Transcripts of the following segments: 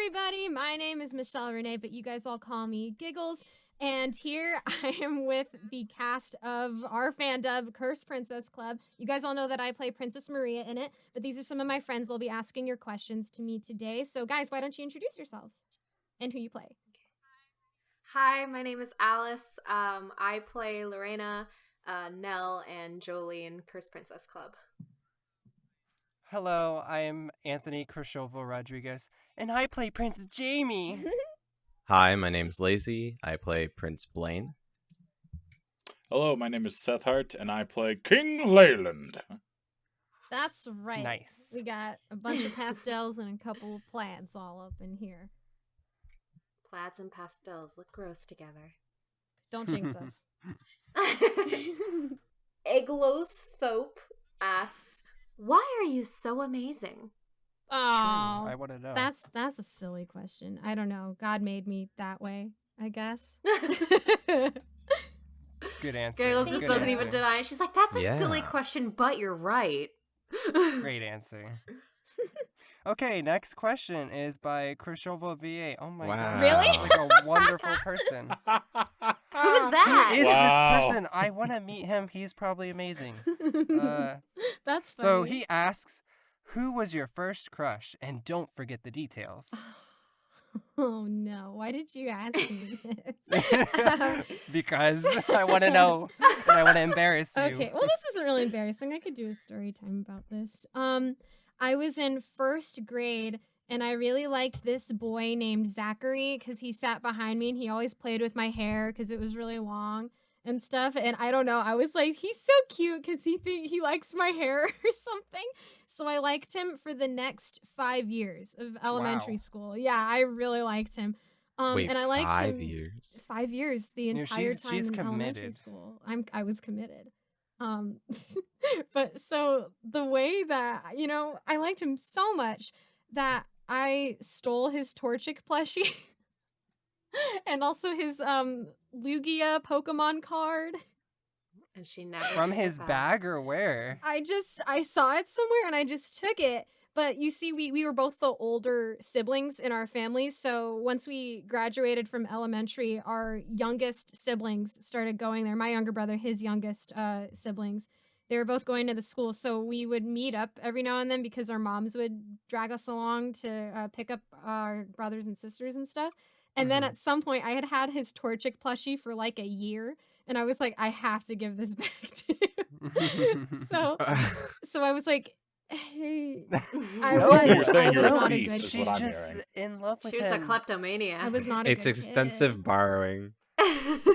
everybody, my name is Michelle Renee, but you guys all call me Giggles. And here I am with the cast of our fandub, Curse Princess Club. You guys all know that I play Princess Maria in it, but these are some of my friends that'll be asking your questions to me today. So guys, why don't you introduce yourselves and who you play? Hi, my name is Alice. I play Lorena, Nell, and Jolie in Curse Princess Club. Hello, I am Anthony Crishovo Rodriguez, and I play Prince Jamie. Hi, my name's Lazy. I play Prince Blaine. Hello, my name is Seth Hart, and I play King Leyland. That's right. Nice. We got a bunch of pastels and a couple of plaids all up in here. Plaids and pastels look gross together. Don't jinx us. Eglostope asks, "Why are you so amazing?" Oh, I want to know. that's a silly question. I don't know. God made me that way, I guess. Good answer. Girl Good just doesn't answer. even deny it. She's like, "That's a silly Yeah. question, but you're right." Great answer. Okay, next question is by Crishovo VA. Oh my Wow. god. Really? He's like a wonderful person. Who is that? Who is Wow. this person? I want to meet him. He's probably amazing. That's funny. So he asks, who was your first crush? And don't forget the details. Oh no! Why did you ask me this? Because I want to know and I want to embarrass you. Okay, well, this isn't really embarrassing. I could do a story time about this. I was in first grade, and I really liked this boy named Zachary because he sat behind me, and he always played with my hair because it was really long and stuff. And I don't know, I was like, he's so cute because he likes my hair or something. So I liked him for the next 5 years of elementary Wow. school. Yeah, I really liked him. Wait, and I liked 5 him years? 5 years, the No, entire she's time in elementary committed. school. I was committed. But so the way that, I liked him so much that I stole his Torchic plushie and also his Lugia Pokemon card. And she never From took it his back. bag or where? I saw it somewhere and I just took it. But you see, we were both the older siblings in our families. So once we graduated from elementary, our youngest siblings started going there. My younger brother, his youngest siblings, they were both going to the school. So we would meet up every now and then because our moms would drag us along to pick up our brothers and sisters and stuff. And then Mhm. at some point, I had his Torchic plushie for like a year. And I was like, I have to give this back to him. So I was like, hey, I No, was, you're saying I you're was a not a thief good is kid. what She's I'm just hearing. in love with She was a him. kleptomaniac. I was not a It's good extensive kid. borrowing.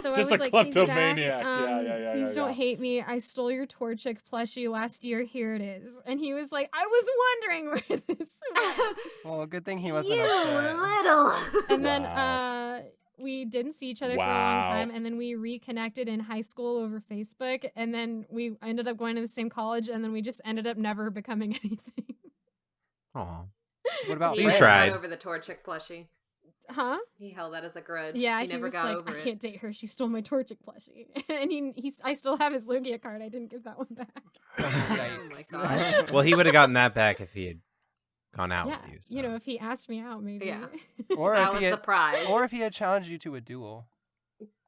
So Just I a was like, hey, Zach, kleptomaniac. Yeah, please don't yeah. hate me. I stole your Torchic plushie last year. Here it is. And he was like, I was wondering where this went. Well, good thing he wasn't You upset. little. And then Wow. we didn't see each other for a long time. And then we reconnected in high school over Facebook. And then we ended up going to the same college. And then we just ended up never becoming anything. Aw. What about He You never tried. got over the Torchic plushie. Huh? He held that as a grudge. Yeah, he he never was got like, over I it. can't date her. She stole my Torchic plushie. And I still have his Lugia card. I didn't give that one back. Yikes. Oh my gosh. Well, he would have gotten that back if he had gone out Yeah, with you. So. if he asked me out, maybe. Yeah. Or That if was he had, surprised. or if he had challenged you to a duel.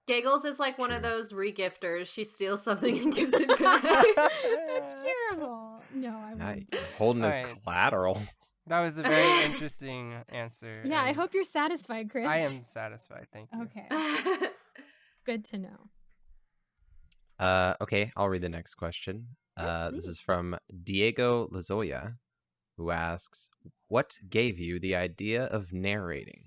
Giggles is like one of True. those regifters. She steals something and gives it back. That's terrible. No, I Now wouldn't. you're holding his Alright. collateral. That was a very interesting answer. Yeah, I and hope you're satisfied, Chris. I am satisfied, thank you. Okay, good to know. Okay, I'll read the next question. Yes, This please. is from Diego Lazoya, who asks, "What gave you the idea of narrating?"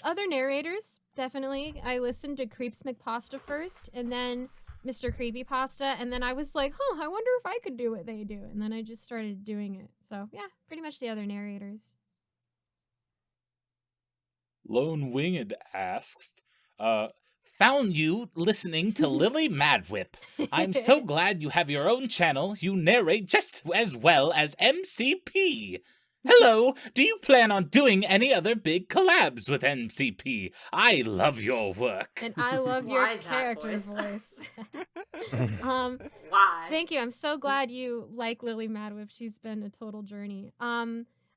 Other narrators, definitely. I listened to Creeps McPasta first, and then Mr. Creepypasta, and then I was like, I wonder if I could do what they do. And then I just started doing it. So, yeah, pretty much the other narrators. Lone Winged asks, found you listening to Lily Madwip. I'm so glad you have your own channel. You narrate just as well as MCP. Hello, do you plan on doing any other big collabs with MCP? I love your work. And I love your Why that character voice? voice. Why? Thank you. I'm so glad you like Lily Madwip. She's been a total journey.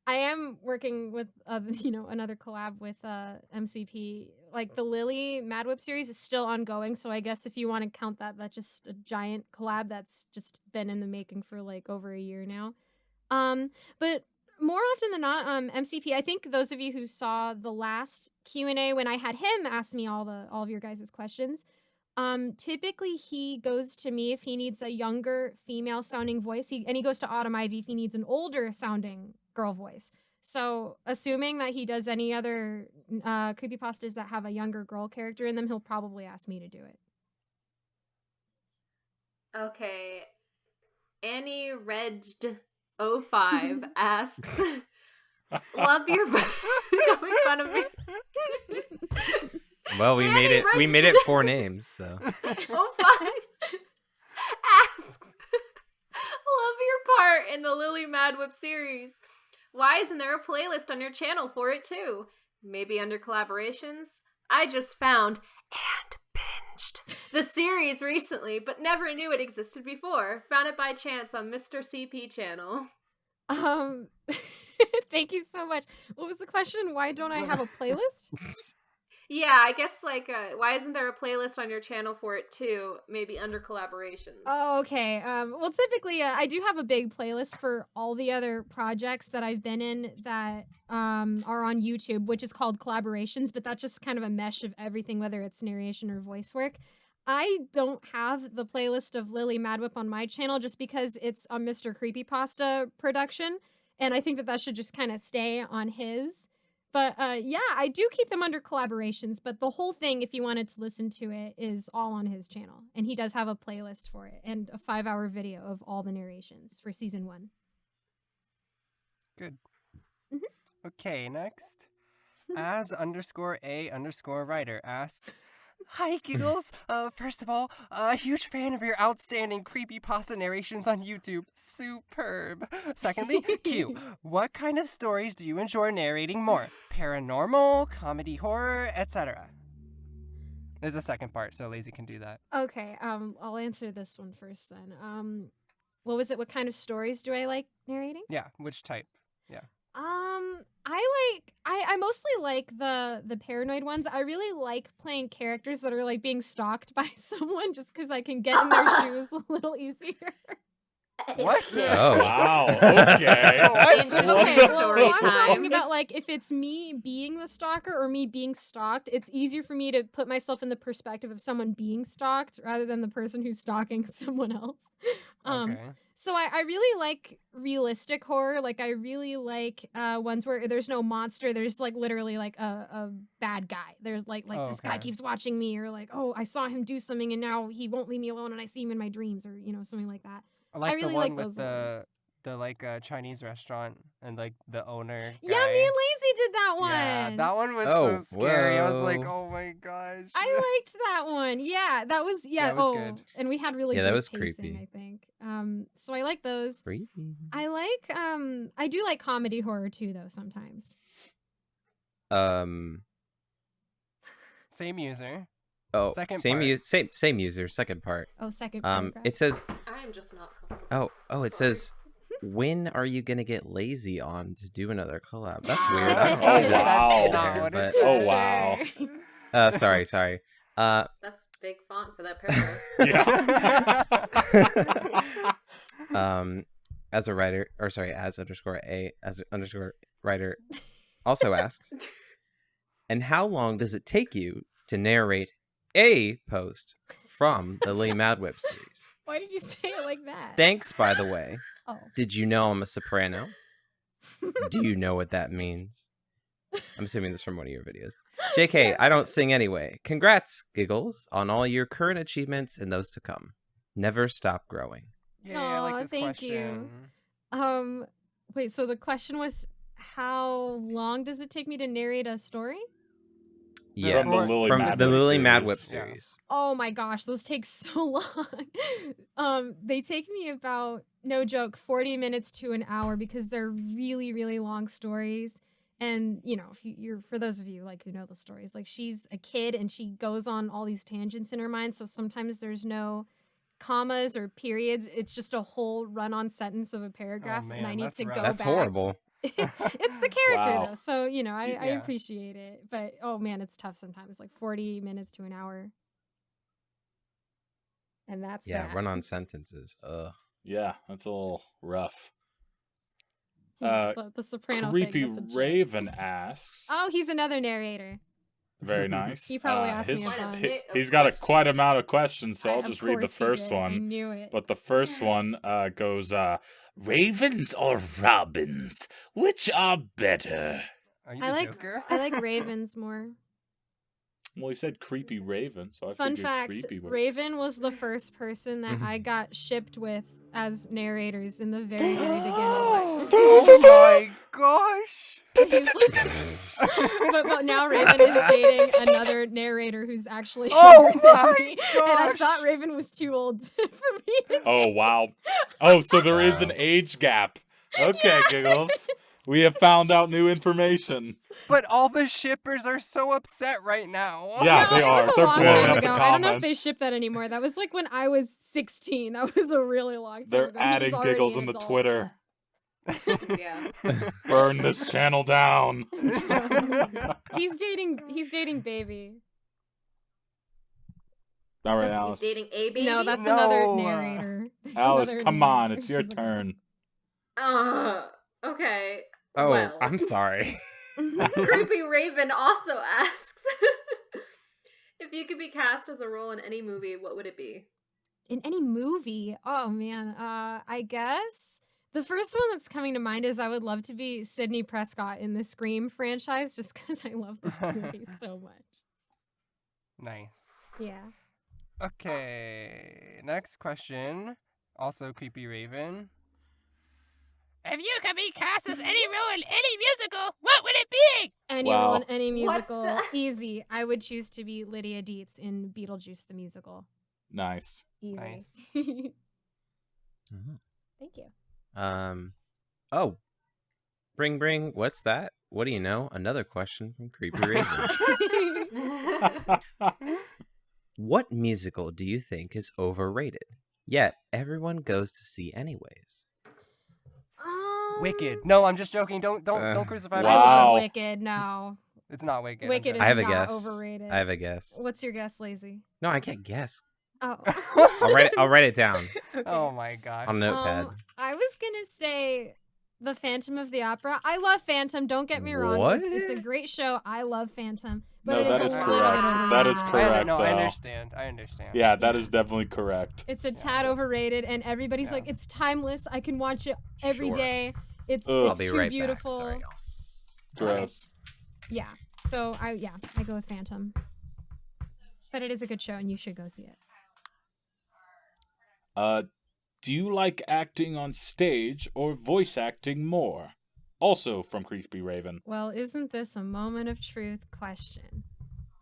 I am working with, another collab with MCP. Like the Lily Madwip series is still ongoing, so I guess if you want to count that, that's just a giant collab that's just been in the making for like over a year now. But more often than not, MCP. I think those of you who saw the last Q&A when I had him ask me all of your guys' questions, typically he goes to me if he needs a younger female sounding voice, and he goes to Autumn Ivy if he needs an older sounding girl voice. So assuming that he does any other creepypastas that have a younger girl character in them, he'll probably ask me to do it. Okay. Annie Redged 05 asks, love your making fun of me. Well, we made it. We made it 4 names. So 05 asks, love your part in the Lily Madwip series. Why isn't there a playlist on your channel for it too? Maybe under collaborations? I just found and binged the series recently, but never knew it existed before. Found it by chance on Mr. CP channel. Thank you so much. What was the question? Why don't I have a playlist? Yeah, I guess, like, why isn't there a playlist on your channel for it, too? Maybe under collaborations. Oh, okay. Well, typically, I do have a big playlist for all the other projects that I've been in that are on YouTube, which is called Collaborations, but that's just kind of a mesh of everything, whether it's narration or voice work. I don't have the playlist of Lily Madwip on my channel just because it's a Mr. Creepypasta production, and I think that should just kind of stay on his. But yeah, I do keep them under collaborations, but the whole thing, if you wanted to listen to it, is all on his channel. And he does have a playlist for it and a 5-hour video of all the narrations for season 1. Good. Okay, next. As_A_writer asks, hi, Giggles. First of all, a huge fan of your outstanding creepypasta narrations on YouTube. Superb. Secondly, Q, what kind of stories do you enjoy narrating more? Paranormal, comedy, horror, etc. There's a second part, so Lazy can do that. Okay, I'll answer this one first then. What was it? What kind of stories do I like narrating? Yeah, which type? Yeah. I mostly like the paranoid ones. I really like playing characters that are like being stalked by someone just because I can get in their shoes a little easier. What? Oh. Wow. Okay. Interesting Okay, well, story I'm talking time. about like if it's me being the stalker or me being stalked, it's easier for me to put myself in the perspective of someone being stalked rather than the person who's stalking someone else. Okay. So I really like realistic horror. Like I really like ones where there's no monster. There's like literally like a bad guy. There's like this guy keeps watching me, or like, oh, I saw him do something and now he won't leave me alone and I see him in my dreams, or something like that. I like really the one like with those ones. the like Chinese restaurant and like the owner. Yeah, guy. me and Lazy did that one. Yeah, that one was Oh, so scary. I was like, whoa. oh my gosh. I liked that one. Yeah, that was That was good. and we had really Yeah, good that was pacing, creepy. I think. So I like those. Creepy. I like I do like comedy horror too though sometimes. Same user. Oh, Second same part. same user. Second part. Oh, second paragraph. It says. I'm just not comfortable. Oh, it Sorry. says. When are you gonna get Lazy on to do another collab? That's weird. Oh, That's wow. not what it But- Oh, wow. Sure. Sorry. That's big font for that paragraph. Yeah. As a writer, as underscore writer, also asks, and how long does it take you to narrate a post from the Lily Madwip series? Why did you say it like that? Thanks, by the way. Oh. Did you know I'm a soprano? Do you know what that means? I'm assuming this is from one of your videos. JK, I don't sing anyway. Congrats, Giggles, on all your current achievements and those to come. Never stop growing. Yeah, I like Aw, this thank question. you. Wait, so the question was how long does it take me to narrate a story? Yes, From the Lily from Madwip the Lily Madwip series. Yeah. series. Oh my gosh, those take so long. They take me about, no joke, 40 minutes to an hour because they're really, really long stories. And, if you're for those of you like who know the stories, like she's a kid and she goes on all these tangents in her mind. So sometimes there's no commas or periods. It's just a whole run-on sentence of a paragraph, and man, I need that's to rough. go That's back. horrible. it's the character Wow. though, so you know I Yeah. appreciate it. But oh man, it's tough sometimes. Like 40 minutes to an hour, and that's Yeah, that. run-on sentences. Ugh. Yeah, that's a little rough. Yeah, the soprano thing. Creepy That's a joke. Raven asks. Oh, he's another narrator. Very nice. He probably asked me his- a Quite a bunch. bit of He's got a questions. quite amount of questions, so I'll Of just read the course he first did. I one. knew it. But the first one goes, Ravens or Robins? Which are better? Are you I the like Joker? I like ravens more. Well, he said creepy Raven, so I Fun figured fact: creepy would... Raven was the first person that I got shipped with as narrators in the very beginning. Oh my gosh! He's like- but now Raven is dating another narrator who's actually Oh younger than my me, and I gosh. thought Raven was too old for me. to Oh, wow. Oh, so there is an age gap. Okay, Giggles. We have found out new information. But all the shippers are so upset right now. Yeah, No, they it are. was a They're long blowing time up the ago. I don't know if they comments. ship that anymore. That was like when I was 16. That was a really long time They're ago. He's adding already Giggles an in the adult. Twitter. Yeah. Burn this channel down. He's dating Baby. All right, That's- Alice. He's dating a baby. No, that's No. another narrator. That's Alice, another come on. narrator. It's your She's turn. Okay. Oh, Well. I'm sorry. Creepy Raven also asks if you could be cast as a role in any movie, what would it be? In any movie, oh man, I guess the first one that's coming to mind is I would love to be Sidney Prescott in the Scream franchise, just because I love those movies so much. Nice. Yeah. Okay, next question. Also creepy Raven. If you could be cast as any role in any musical, what would it be? Any Wow. role in any What musical, the- easy. I would choose to be Lydia Dietz in Beetlejuice the musical. Nice. Easy. Nice. Mhm. Thank you. Oh. Bring. What's that? What do you know? Another question from Creepy Raven. What musical do you think is overrated? Yet everyone goes to see anyways. Wicked. No, I'm just joking. Don't crucify me. I Wow. love Wicked. No, It's not Wicked. I'm Wicked joking. is I have a not guess. overrated. I have a guess. What's your guess, Lazy? No, I can't guess. Oh. I'll write it down Okay. Oh my gosh. on Notepad. I was gonna say the Phantom of the Opera. I love Phantom. Don't get me wrong. What? It's a great show. I love Phantom, but No, it is that a is little bit correct. overrated. That is I correct, know. I though. understand. I understand. Yeah, that Yeah. is definitely correct. It's a tad overrated, and everybody's Yeah. like, it's timeless. I can watch it every Sure. day. It's Ugh. I'll be too right beautiful. back. Sorry, y'all. Gross. Yeah. So I go with Phantom. But it is a good show, and you should go see it. Do you like acting on stage or voice acting more? Also from Creepy Raven. Well, isn't this a moment of truth question?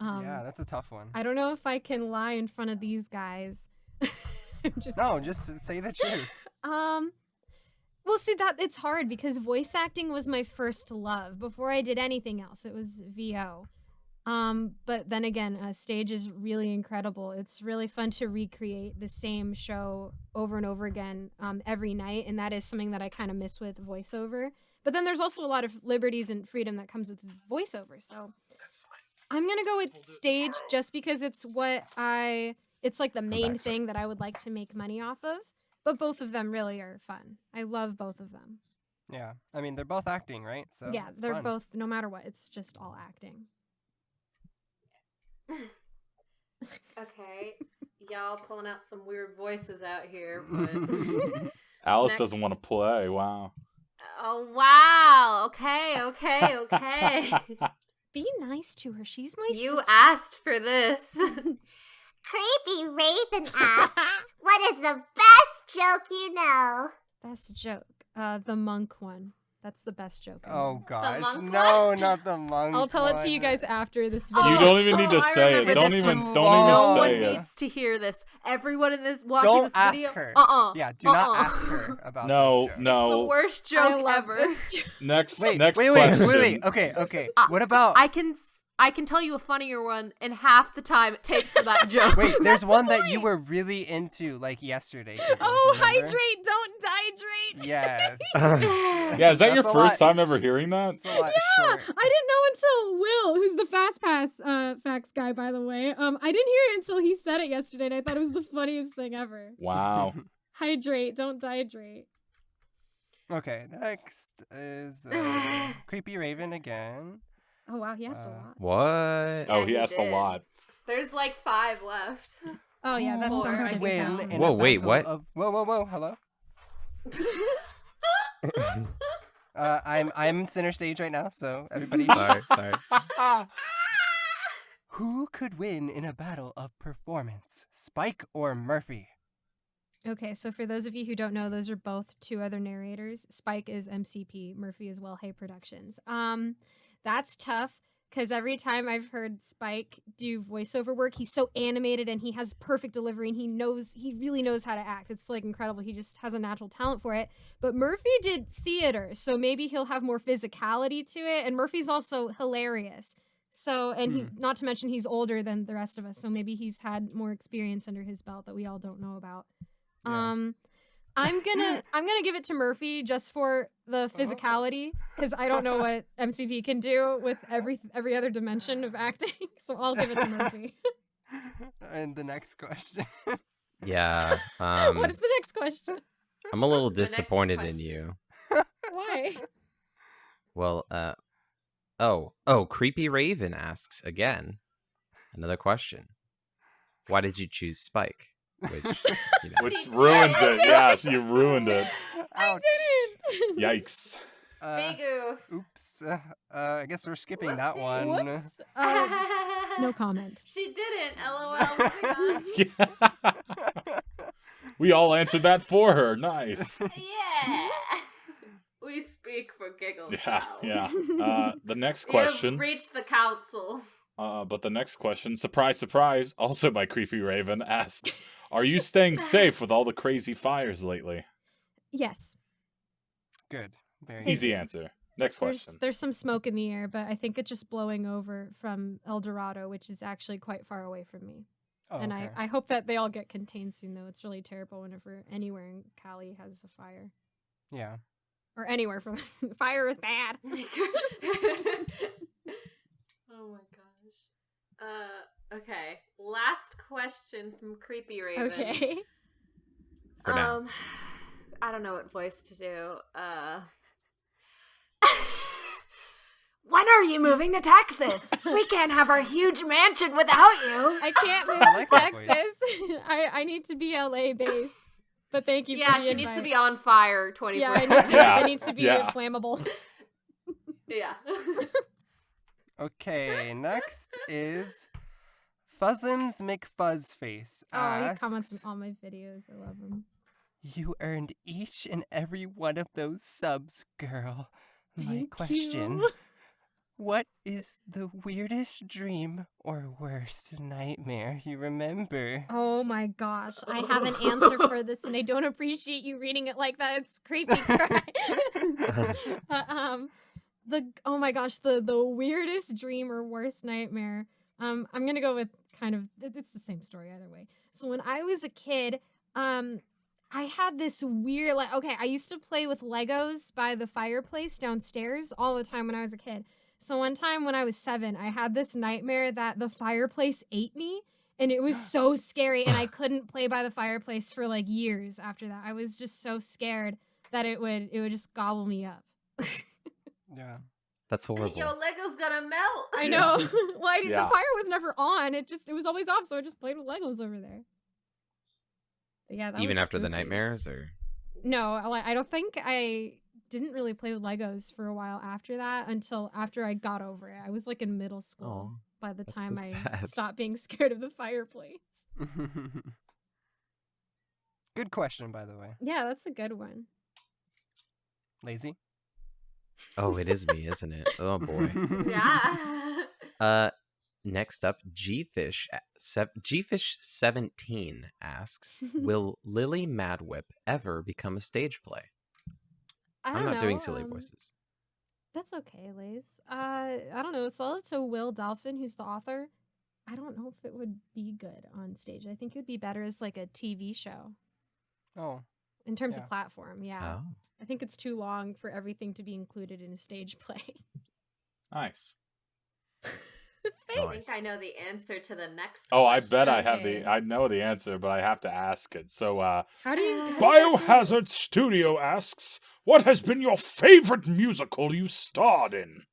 Yeah, that's a tough one. I don't know if I can lie in front of these guys. I'm just No, just say the truth. Well, see that it's hard because voice acting was my first love. Before I did anything else, it was VO. But then again, stage is really incredible. It's really fun to recreate the same show over and over again every night, and that is something that I kind of miss with voiceover. But then there's also a lot of liberties and freedom that comes with voiceover. So that's fine. I'm gonna go with stage just because it's like the main thing that I would like to make money off of. But both of them really are fun. I love both of them. Yeah, I mean they're both acting, right? So Yeah, it's they're fun. both, no matter what, it's just all acting. Okay. Y'all pulling out some weird voices out here, but Alice Next. doesn't want to play. Wow. oh wow. Okay. Be nice to her. She's my You sister. asked for this. Creepy Raven asks, what is the best joke you know? Best joke. The monk one. That's the best joke. I Oh know. gosh, monk no, not the monk. I'll tell it to you one. guys after this Oh, video. You don't even need to I say it. remember Don't this. even It's too don't long. No even one say it. needs to hear this. Everyone in this watching Don't this ask video. her. Uh-uh. Yeah, do not Uh-uh. ask her about No, this joke. The no. worst I joke love ever. this joke. Next Wait, next wait, question. wait. Okay. Uh, What about? I can I can tell you a funnier one in half the time it takes for that joke. Wait, there's one that you were really into, like, yesterday. Giggles, Oh, remember? hydrate, don't dihydrate. Yes. Yeah, is that your That's a first lot. time ever hearing that? It's a lot Yeah, short. I didn't know until Will, who's the Fast Pass facts guy, by the way. I didn't hear it until he said it yesterday, and I thought it was the funniest thing ever. Wow. Hydrate, don't dehydrate. Okay, next is Creepy Raven again. Oh wow, he asked a lot. What? Oh, Yeah, he asked a did. lot. There's like 5 left. Oh yeah, that Who sounds could typical. win in Whoa, a wait, battle what? of- Whoa, hello? I'm center stage right now, so everybody. Sorry. Who could win in a battle of performance, Spike or Murphy? Okay, so for those of you who don't know, those are both 2 other narrators. Spike is MCP, Murphy is Well Hey Productions. That's tough because every time I've heard Spike do voiceover work, he's so animated and he has perfect delivery and he really knows how to act. It's like incredible. He just has a natural talent for it. But Murphy did theater, so maybe he'll have more physicality to it. And Murphy's also hilarious. So, and he, not to mention he's older than the rest of us, so maybe he's had more experience under his belt that we all don't know about. Yeah. I'm gonna give it to Murphy just for the physicality because I don't know what MCV can do with every other dimension of acting, so I'll give it to Murphy. And the next question. Yeah. What is the next question? I'm a little next disappointed in question. you. Why? Well, Creepy Raven asks again. Another question. Why did you choose Spike? Which, you know. Which ruins it. Yeah, she ruined it. Ouch. Didn't. Yikes. Big oof. Oops. I guess we're skipping that Whoopsie. one. Whoops. No comment. She didn't. LOL. Moving on. Yeah. We all answered that for her. Nice. Yeah. We speak for giggles. Yeah, now. yeah. The next We have question. reached the council. But the next question, surprise, surprise, also by Creepy Raven, asks, are you staying safe with all the crazy fires lately? Yes. Good. Very Easy you. answer. Next question. There's some smoke in the air, but I think it's just blowing over from El Dorado, which is actually quite far away from me. Oh, And okay. I hope that they all get contained soon, though. It's really terrible whenever anywhere in Cali has a fire. Yeah. Or anywhere for fire is bad. Oh my gosh. Okay. Last question from Creepy Raven. Okay. For now. I don't know what voice to do. When are you moving to Texas? We can't have our huge mansion without you. I can't move I to like that voice. Texas. I need to be LA based. But thank you Yeah, for the she invite. needs to be on fire 24/7. Yeah, I need to, Yeah, I need to be yeah. flammable. Yeah. Okay, next is Fuzzums McFuzzface Oh, he comments asks, on all my videos. I love him. you earned each and every one of those subs, girl. My Thank question, you. what is the weirdest dream or worst nightmare you remember? Oh my gosh, I have an answer for this, and I don't appreciate you reading it like that. It's creepy. Cry. Oh my gosh, the weirdest dream or worst nightmare. I'm gonna go with kind of it's the same story either way. So when I was a kid, I had this weird I used to play with Legos by the fireplace downstairs all the time when I was a kid. So one time when I was 7, I had this nightmare that the fireplace ate me. And it was so scary, and I couldn't play by the fireplace for like years after that. I was just so scared that it would just gobble me up. Yeah. That's horrible. Yo, Lego's gonna melt. I know. Well, Yeah. the fire was never on. It was always off, so I just played with Legos over there. But yeah, that Even was after the spooky. nightmares, or No, I don't think I didn't really play with Legos for a while after that until after I got over it. I was like in middle school by the that's time so I sad. stopped being scared of the fireplace. Good question, by the way. Yeah, that's a good one. Lazy? oh, it is me, isn't it? Oh boy. Yeah. Next up, Gfish17 asks, will Lily Madwip ever become a stage play? I I'm don't not know. doing silly voices. That's okay, Lace. I don't know. It's all up to Will Dolphin, who's the author. I don't know if it would be good on stage. I think it would be better as like a TV show Oh, in terms Yeah. of platform. Yeah. Oh. I think it's too long for everything to be included in a stage play. Nice. I Nice. think I know the answer to the next Oh, I question. bet I have Okay. I know the answer, but I have to ask it. So, How do you guys know Biohazard this? Studio asks, what has been your favorite musical you starred in?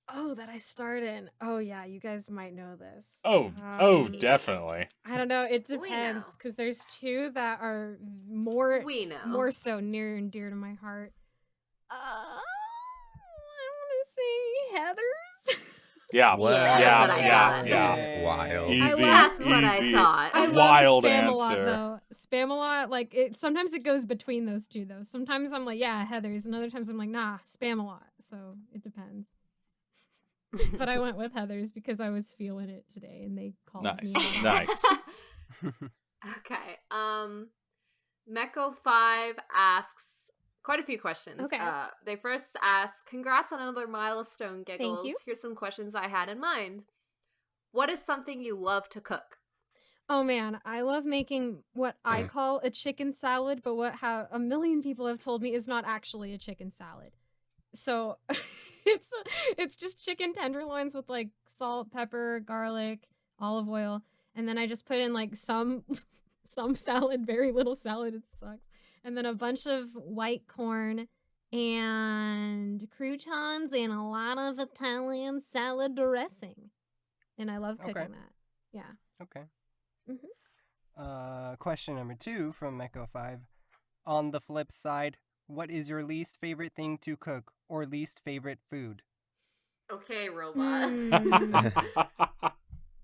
Oh, that I starred in. Oh yeah, you guys might know this. Oh, definitely. I don't know. It We depends know. because there's two that are more We know. more so near and dear to my heart. I want to say Heather's. Yeah. Well, Yeah, yeah, that's what I yeah, thought. yeah. Wild. Easy, That's what I easy. thought. I love Wild Spamalot answer. though. Spamalot, like sometimes it goes between those two though. Sometimes I'm like, yeah, Heather's, and other times I'm like, nah, Spamalot. So it depends. But I went with Heather's because I was feeling it today, and they called Nice, me. out. nice. Okay. Meko5 asks quite a few questions. Okay. They first ask, congrats on another milestone, Giggles. you. Here's some questions I had in mind. What is something you love to cook? Oh man, I love making what I call a chicken salad, but what how a million people have told me is not actually a chicken salad. So it's just chicken tenderloins with like salt, pepper, garlic, olive oil, and then I just put in like some salad, very little salad, it sucks. And then a bunch of white corn and croutons and a lot of Italian salad dressing. And I love cooking Okay. that. Yeah. Okay. Mhm. Question number 2 from Meko5. On the flip side, what is your least favorite thing to cook or least favorite food? Okay, robot.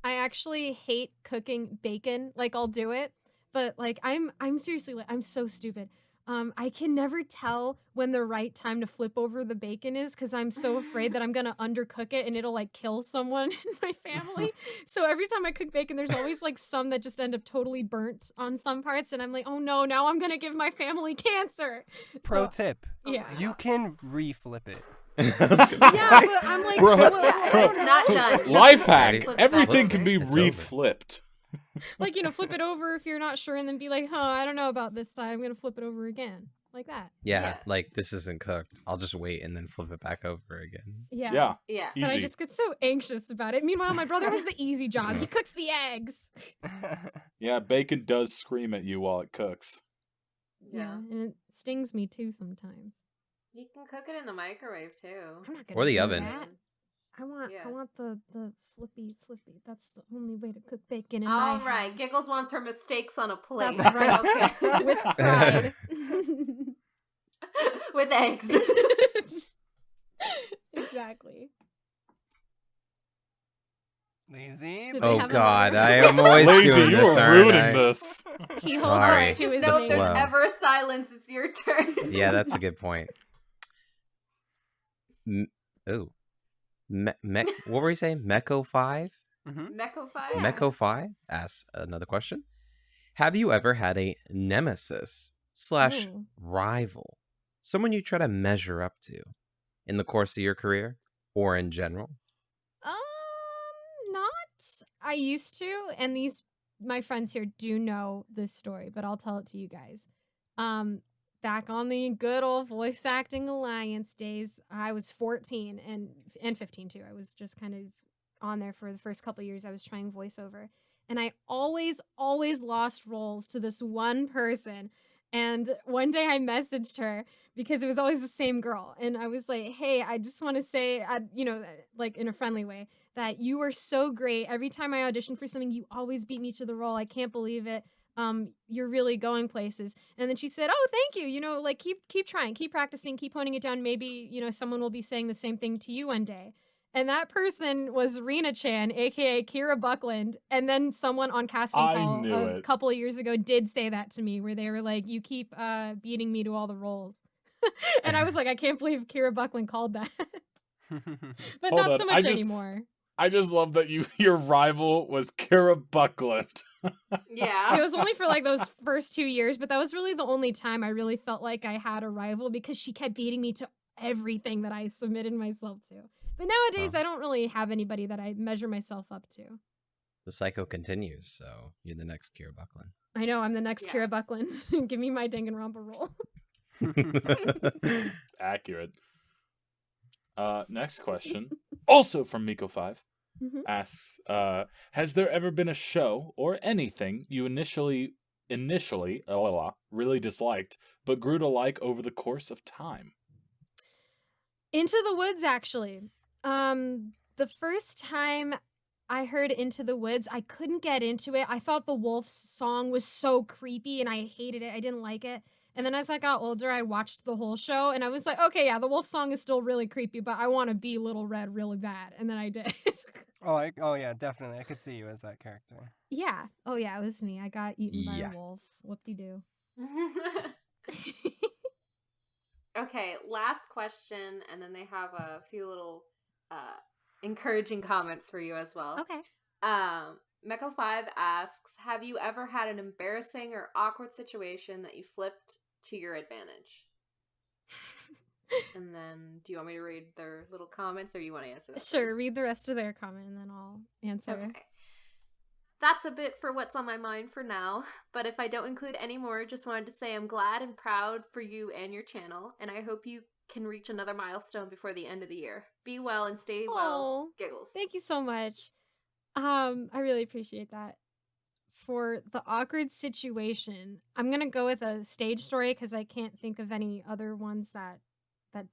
I actually hate cooking bacon. Like I'll do it, but like I'm seriously like I'm so stupid. I can never tell when the right time to flip over the bacon is because I'm so afraid that I'm gonna undercook it and it'll like kill someone in my family. So every time I cook bacon, there's always like some that just end up totally burnt on some parts, and I'm like, oh no, now I'm gonna give my family cancer. Pro So, tip. yeah. You can reflip it. Yeah, but I'm like, Bro, well, Yeah, I it's don't not know. done. You Life flip hack. it back Everything over. can be It's over. reflipped. Like, you know, flip it over if you're not sure, and then be like, I don't know about this side. I'm gonna flip it over again, like that. Yeah, Yeah. like this isn't cooked. I'll just wait and then flip it back over again. Yeah. Yeah. Yeah. But I Easy. just get so anxious about it. Meanwhile, my brother has the easy job. He cooks the eggs. Yeah, bacon does scream at you while it cooks. Yeah. And it stings me too sometimes. You can cook it in the microwave too. I'm not gonna Or the do oven. that. I Yeah. want the flippy. That's the only way to cook bacon in my All right, house. Giggles wants her mistakes on a plate. That's right. Okay. With pride. With eggs. Exactly. Lazy. So they Oh have a- God, I am always Lazy, doing you this, are aren't ruining I? this. He holds Sorry. on Just to his know if there's flow. ever silence, it's your turn. Yeah, that's a good point. What were you saying? Meko 5? Mm-hmm. Meko5? Yeah. Meko 5 asks another question. Have you ever had a nemesis / Ooh. rival? Someone you try to measure up to in the course of your career or in general? Not. I used to, and my friends here do know this story, but I'll tell it to you guys. Back on the good old voice acting alliance days, I was 14 and 15 too. I was just kind of on there for the first couple of years. I was trying voiceover, and I always lost roles to this one person. And one day I messaged her because it was always the same girl, and I was like, "Hey, I just want to say, like in a friendly way, that you were so great. Every time I audition for something, you always beat me to the role. I can't believe it. You're really going places." And then she said, "Oh, thank you. You know, like keep trying, keep practicing, keep honing it down. Maybe, someone will be saying the same thing to you one day." And that person was Rena Chan, aka Kira Buckland. And then someone on casting I call knew a it. couple of years ago did say that to me, where they were like, "You keep beating me to all the roles." And I was like, I can't believe Kira Buckland called that. But Hold not on, so I much just- anymore. I just love that your rival was Kara Buckland. Yeah. It was only for like those first 2 years, but that was really the only time I really felt like I had a rival, because she kept beating me to everything that I submitted myself to. But nowadays, Oh. I don't really have anybody that I measure myself up to. The cycle continues, so you're the next Kira Buckland. I know, I'm the next Yeah. Kira Buckland. Give me my Danganronpa role. Accurate. Next question, also from Miko5, Mhm. asks, has there ever been a show or anything you initially really disliked, but grew to like over the course of time? Into the Woods, actually. The first time I heard Into the Woods, I couldn't get into it. I thought the Wolf's song was so creepy and I hated it. I didn't like it. And then as I got older, I watched the whole show and I was like, okay, yeah, the Wolf song is still really creepy, but I want to be Little Red really bad. And then I did. Oh yeah, definitely. I could see you as that character. Yeah. Oh, yeah, it was me. I got eaten by Yeah. a wolf. Whoop-de-doo. Okay, last question, and then they have a few little encouraging comments for you as well. Okay. Meko5 asks, have you ever had an embarrassing or awkward situation that you flipped to your advantage? And then, do you want me to read their little comments, or you want to answer that? Sure, first? read the rest of their comment and then I'll answer. Okay. That's a bit for what's on my mind for now, but if I don't include any more, just wanted to say I'm glad and proud for you and your channel, and I hope you can reach another milestone before the end of the year. Be well and stay well, Aw, Giggles. Thank you so much. I really appreciate that. For the awkward situation, I'm gonna go with a stage story because I can't think of any other ones that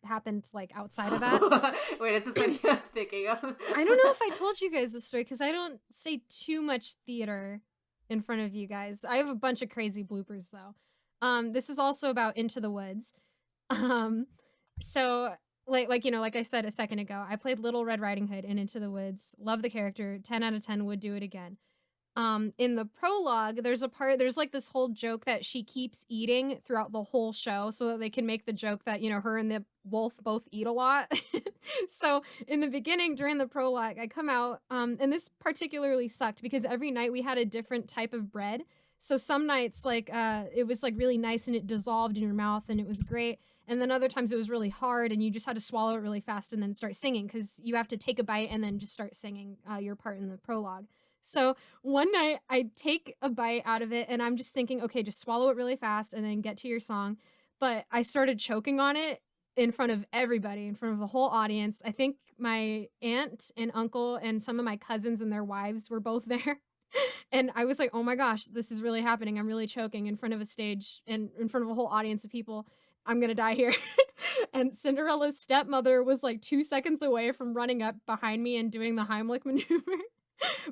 happened like outside of that. Wait, is this what you're thinking of? I don't know if I told you guys this story because I don't say too much theater in front of you guys. I have a bunch of crazy bloopers though. This is also about Into the Woods. So like I said a second ago, I played Little Red Riding Hood in Into the Woods. Love the character. 10 out of 10 would do it again. In the prologue, there's like this whole joke that she keeps eating throughout the whole show so that they can make the joke that, her and the wolf both eat a lot. So in the beginning, during the prologue, I come out, and this particularly sucked because every night we had a different type of bread. So some nights, it was like really nice and it dissolved in your mouth and it was great. And then other times it was really hard and you just had to swallow it really fast and then start singing because you have to take a bite and then just start singing your part in the prologue. So one night I take a bite out of it and I'm just thinking, okay, just swallow it really fast and then get to your song. But I started choking on it in front of everybody, in front of the whole audience. I think my aunt and uncle and some of my cousins and their wives were both there. And I was like, oh my gosh, this is really happening. I'm really choking in front of a stage and in front of a whole audience of people. I'm going to die here. And Cinderella's stepmother was like 2 seconds away from running up behind me and doing the Heimlich maneuver.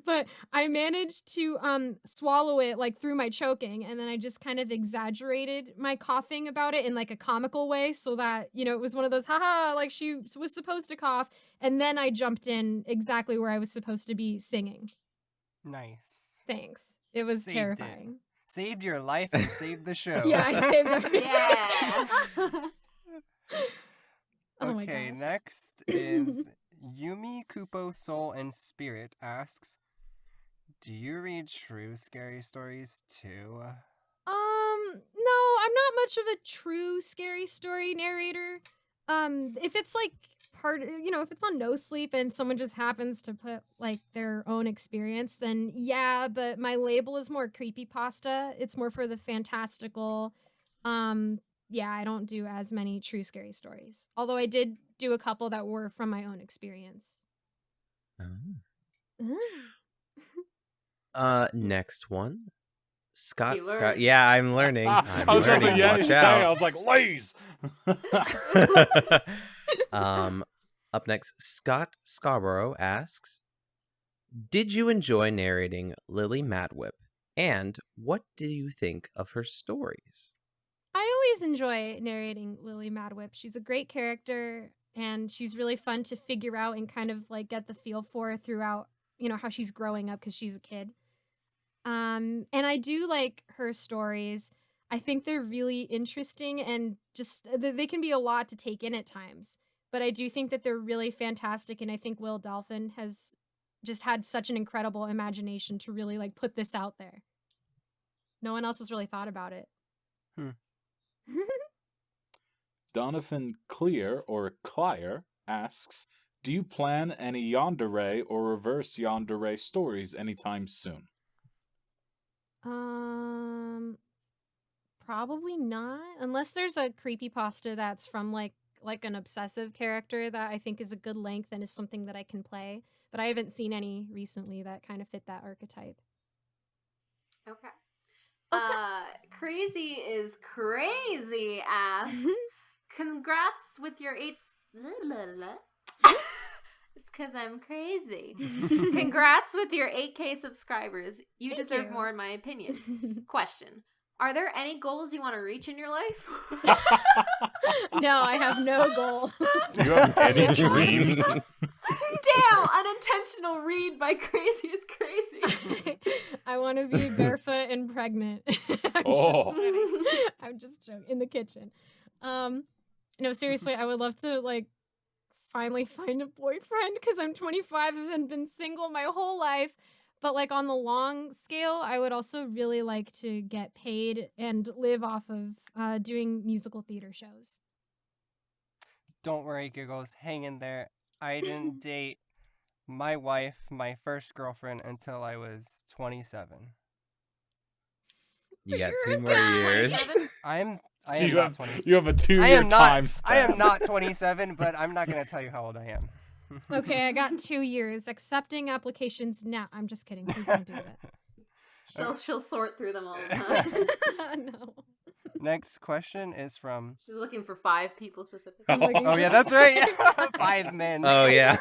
But I managed to swallow it like through my choking, and then I just kind of exaggerated my coughing about it in like a comical way so that, it was one of those haha, like she was supposed to cough, and then I jumped in exactly where I was supposed to be singing. Nice. Thanks. It was Saved terrifying. Saved your life and saved the show. Yeah, I saved everything. Yeah. Oh my Okay, gosh. next is Yumi Kupo Soul and Spirit asks, do you read true scary stories too? No, I'm not much of a true scary story narrator. If it's like if it's on No Sleep and someone just happens to put like their own experience, then yeah, but my label is more creepypasta. It's more for the fantastical. Yeah, I don't do as many true scary stories. Although I did do a couple that were from my own experience. Next one. Scott. You learned. Yeah, I'm learning. I'm I was learning. like, yeah, Watch I out. was like, Lays. Up next, Scott Scarborough asks, did you enjoy narrating Lily Madwip? And what do you think of her stories? I always enjoy narrating Lily Madwip. She's a great character, and she's really fun to figure out and kind of like get the feel for throughout, how she's growing up because she's a kid. And I do like her stories. I think they're really interesting and just they can be a lot to take in at times. But I do think that they're really fantastic, and I think Will Dolphin has just had such an incredible imagination to really like put this out there. No one else has really thought about it. Donovan Clear or Clyer asks, do you plan any yandere or reverse yandere stories anytime soon? Probably not, unless there's a creepypasta that's from like an obsessive character that I think is a good length and is something that I can play. But I haven't seen any recently that kind of fit that archetype. Okay. Okay. Crazy is crazy asks, congrats with your 8... It's because I'm crazy. Congrats with your 8K subscribers. You Thank deserve you. more in my opinion. Question. Are there any goals you want to reach in your life? No, I have no goals. Do you have any dreams? Damn, unintentional read by Crazy is Crazy. I want to be barefoot and pregnant. I'm just joking. In the kitchen. No, seriously, I would love to like finally find a boyfriend because I'm 25 and been single my whole life. But like on the long scale, I would also really like to get paid and live off of doing musical theater shows. Don't worry, Giggles. Hang in there. I didn't date my wife, my first girlfriend, until I was 27. You got You're 2 a more guy. years. I am You not have 27. you have a I 2-year am time not. span. I am not 27, but I'm not gonna tell you how old I am. Okay, I got 2 years. Accepting applications now. I'm just kidding. Please don't do that. She'll sort through them all the time. No. Next question is from. She's looking for 5 people specifically. I'm looking Oh for- yeah, that's right. 5 men. Oh yeah.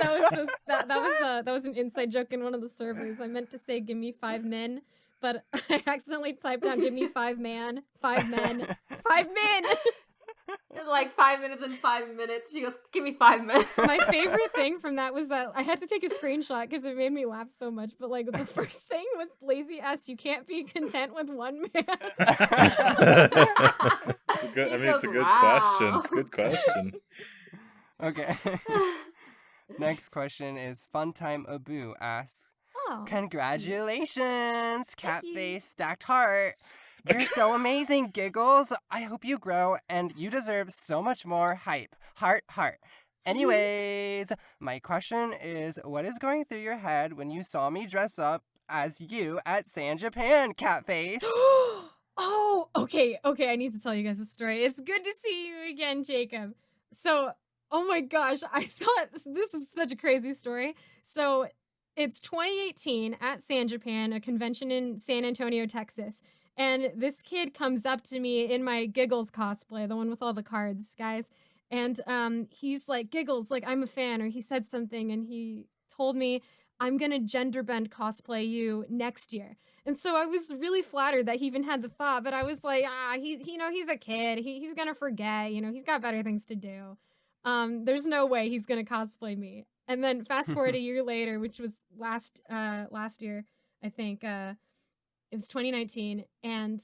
That was an inside joke in one of the servers. I meant to say give me 5 men, but I accidentally typed down give me 5 men, 5 men, 5 men. In like 5 minutes and 5 minutes, she goes, "Give me 5 minutes." My favorite thing from that was that I had to take a screenshot because it made me laugh so much. But like the first thing was Lazy asked, "You can't be content with 1 man." It's a good, I mean, it's a good question. It's a good question. Okay. Next question is Funtime Abu asks, Oh, congratulations, Thank you. Catface Stacked Heart. You're so amazing, Giggles. I hope you grow and you deserve so much more hype. Heart, heart. Anyways, my question is, what is going through your head when you saw me dress up as you at San Japan, Catface? Oh, okay. I need to tell you guys a story. It's good to see you again, Jacob. So, oh my gosh, I thought this is such a crazy story. So, it's 2018 at San Japan, a convention in San Antonio, Texas. And this kid comes up to me in my Giggles cosplay, the one with all the cards, guys. And he's like, Giggles, like, I'm a fan. Or he said something and he told me, I'm going to gender bend cosplay you next year. And so I was really flattered that he even had the thought, but I was like, he's a kid. He's going to forget, he's got better things to do. There's no way he's going to cosplay me. And then fast forward a year later, which was last year, I think, it was 2019, and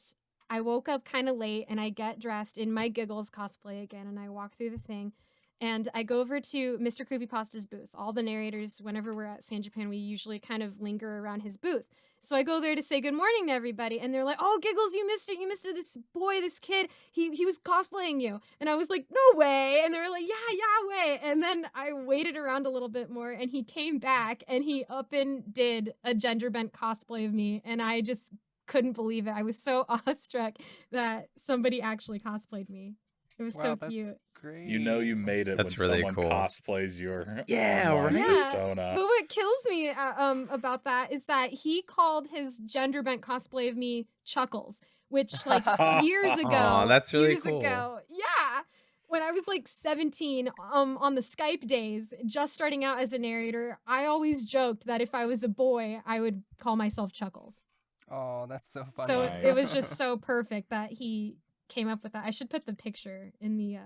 I woke up kind of late, and I get dressed in my Giggles cosplay again, and I walk through the thing, and I go over to Mr. Creepypasta's booth. All the narrators, whenever we're at San Japan, we usually kind of linger around his booth. So I go there to say good morning to everybody, and they're like, "Oh, Giggles, you missed it. You missed it. This boy, this kid, he was cosplaying you." And I was like, "No way." And they were like, "Yeah, way." And then I waited around a little bit more, and he came back, and he up and did a gender bent cosplay of me, and I just couldn't believe it. I was so awestruck that somebody actually cosplayed me. It was so cute. That's great. You know you made it That's when really someone cool. cosplays your Yeah, online right? Yeah, persona. but what kills me about that is that he called his gender bent cosplay of me Chuckles, which like years ago. Aw, that's really years cool. ago, yeah. When I was like 17, on the Skype days, just starting out as a narrator, I always joked that if I was a boy, I would call myself Chuckles. Oh, that's so funny. So Nice. it was just so perfect that he came up with that. I should put the picture in the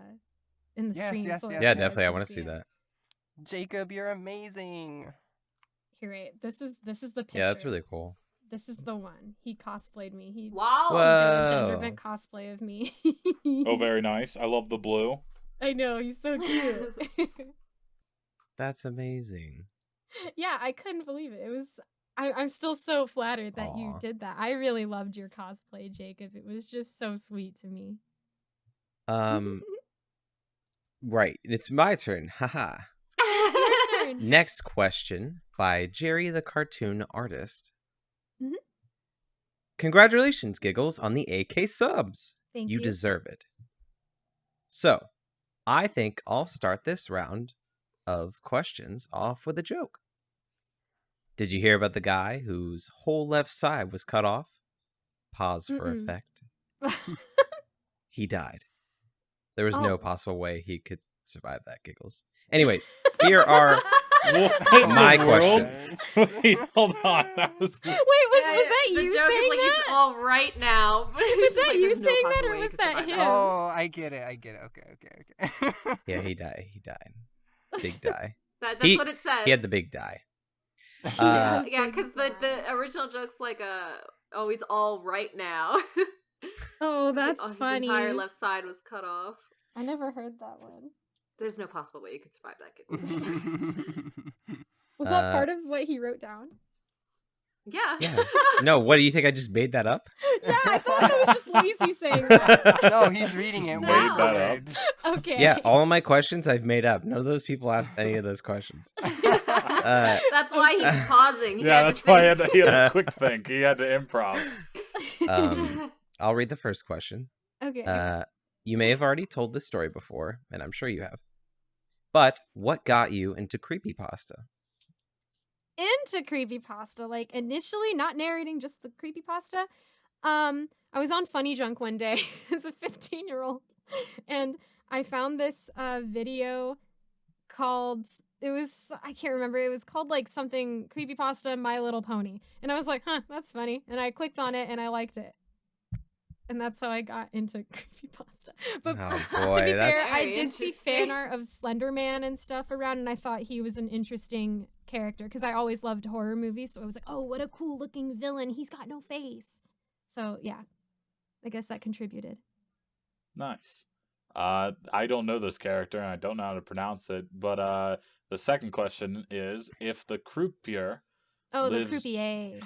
Yes, stream. yes, so yes, you Yeah, guys definitely. I can want to see it. that. Jacob, you're amazing. Here, wait. This is the picture. Yeah, that's really cool. This is the one. He cosplayed me. He Wow. did a gender Whoa. bent cosplay of me. Oh, very nice. I love the blue. I know, he's so cute. That's amazing. Yeah, I couldn't believe it. It was I'm still so flattered that you Aw. did that. I really loved your cosplay, Jacob. It was just so sweet to me. Right. It's my turn. Haha. It's your turn. Next question by Jerry the Cartoon Artist. Mhm. Congratulations, Giggles, on the AK subs. Thank You you. deserve it. So, I think I'll start this round of questions off with a joke. Did you hear about the guy whose whole left side was cut off? Pause for Mm-mm. effect. He died. There was no possible way he could survive that, Giggles. Anyways, here are What in my the world? questions. Wait, hold on. That was Wait, was that the you joke saying is like that? he's all right now. Was that you saying that, or was that him? Oh, I get it. Okay. Yeah, he died. Big die. That's He- what it says. He had the big die. Yeah, Big because the original joke's like oh, he's all right now. Oh, that's His funny. entire left side was cut off. I never heard that one. There's no possible way you could survive that, Giggles. Was that part of what he wrote down? Yeah. Yeah. No, what do you think? I just made that up? Yeah, I thought that was just lazy saying that. No, he's reading it. No. word for Made that word. Okay. Yeah, all of my questions I've made up. None of those people asked any of those questions. That's why he was pausing. He Yeah, had to that's why think. he had a quick think. He had to improv. I'll read the first question. Okay. You may have already told this story before, and I'm sure you have. But what got you into creepypasta? Into creepypasta, like initially not narrating, just the creepypasta. I was on Funny Junk one day as a 15-year-old, and I found this video called, I can't remember, it was called like something Creepypasta My Little Pony. And I was like, huh, that's funny. And I clicked on it and I liked it. And that's how I got into creepypasta. But Oh, to boy, be fair, that's- I Very did see interesting. fan art of Slender Man and stuff around, and I thought he was an interesting character because I always loved horror movies. So I was like, oh, what a cool looking villain. He's got no face. So yeah, I guess that contributed. Nice. I don't know this character and I don't know how to pronounce it, but the second question is if the croupier Oh, the lives- croupier.